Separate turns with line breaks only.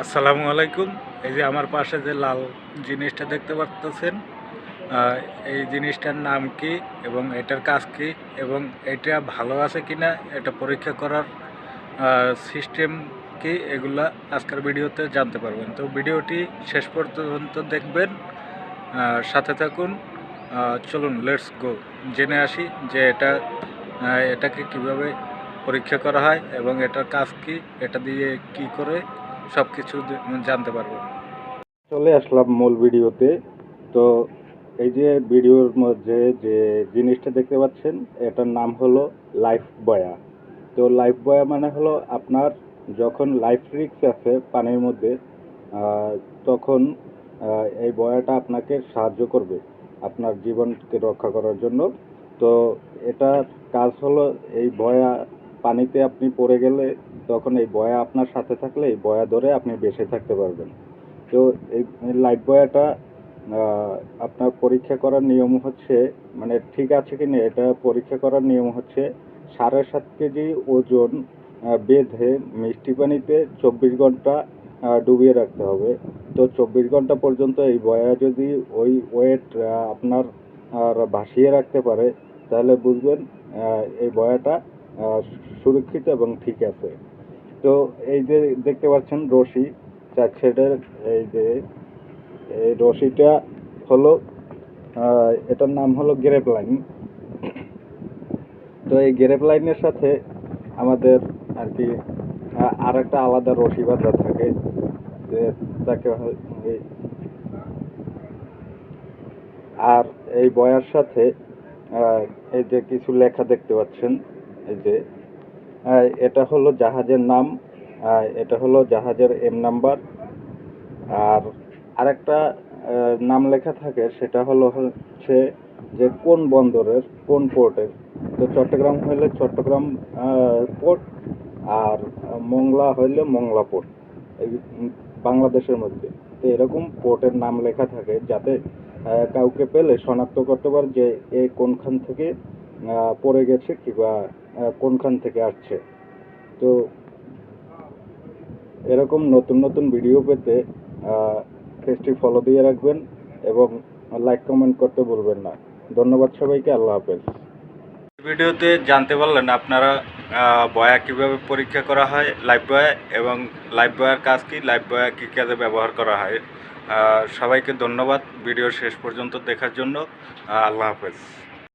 আসসালামু আলাইকুম। এই যে আমার পাশে যে লাল জিনিসটা দেখতে পাচ্ছেন, এই জিনিসটার নাম কি এবং এটার কাজ কি এবং এটা ভালো আছে কিনা এটা পরীক্ষা করার সিস্টেম কি, এগুলা আজকের ভিডিওতে জানতে পারবেন। তো ভিডিওটি শেষ পর্যন্ত দেখবেন, সাথে থাকুন। চলুন লেটস গো, জেনে আসি যে এটাকে কিভাবে পরীক্ষা করা হয় এবং এটার কাজ কি, এটা দিয়ে কি করে সব কিছু জানতে পারবো। চলে আসলাম মূল ভিডিওতে। তো এই যে ভিডিওর মধ্যে যে জিনিসটা দেখতে পাচ্ছেন, এটার নাম হলো লাইফ বয়া। তো লাইফ বয়া মানে হলো আপনার যখন লাইফ রিস্ক আছে পানির মধ্যে, আহ, তখন এই বয়াটা আপনাকে সাহায্য করবে আপনার জীবনকে রক্ষা করার জন্য। তো এটার কাজ হলো এই বয়া পানিতে আপনি পড়ে গেলে তখন এই বয়া আপনার সাথে থাকলে এই বয়া ধরে আপনি বেঁচে থাকতে পারবেন। তো এই লাইফ বয়াটা আপনার পরীক্ষা করার নিয়ম হচ্ছে, মানে ঠিক আছে কিনা এটা পরীক্ষা করার নিয়ম হচ্ছে 7.5 কেজি ওজন বেঁধে মিষ্টি পানিতে 24 ঘন্টা ডুবিয়ে রাখতে হবে। তো 24 ঘন্টা পর্যন্ত এই বয়া যদি ওই ওয়েট আপনার ভাসিয়ে রাখতে পারে, তাহলে বুঝবেন এই বয়াটা সুরক্ষিত এবং ঠিক আছে। তো এই যে দেখতে পাচ্ছেন রশি 4 শেডের, এই যে এই রশিটা হলো এটার নাম হলো গ্রেপ লাইন। তো এই গ্রেপ লাইনের সাথে আমাদের আর কি আর একটা আলাদা রশি বাঁধা থাকে, যে তাকে আর এই বয়ার সাথে এই যে কিছু লেখা দেখতে পাচ্ছেন, এই যে এটা হলো জাহাজের নাম, এটা হলো জাহাজের নাম্বার। আর আরেকটা নাম লেখা থাকে, সেটা হচ্ছে যে কোন বন্দরের কোন পোর্টের। তো চট্টগ্রাম হইলে চট্টগ্রাম পোর্ট, আর মোংলা হইলে মোংলা পোর্ট, এই বাংলাদেশের মধ্যে। তো এরকম পোর্টের নাম লেখা থাকে, যাতে কাউকে পেলে শনাক্ত করতে পারে যে এ কোনখান থেকে পড়ে গেছে কিংবা কোনখান থেকে আসছে। তো এরকম নতুন নতুন ভিডিও পেতে পেজটি ফলো দিয়ে রাখবেন এবং লাইক কমেন্ট করতে ভুলবেন না। ধন্যবাদ সবাইকে, আল্লাহ হাফেজ। ভিডিওতে জানতে পারলেন আপনারা বয়া কিভাবে পরীক্ষা করা হয়, লাইফ বয়া, এবং লাইফ বয়ার কাজ কি, লাইফ বয়া কী কাজে ব্যবহার করা হয়। সবাইকে ধন্যবাদ ভিডিও শেষ পর্যন্ত দেখার জন্য। আল্লাহ হাফেজ।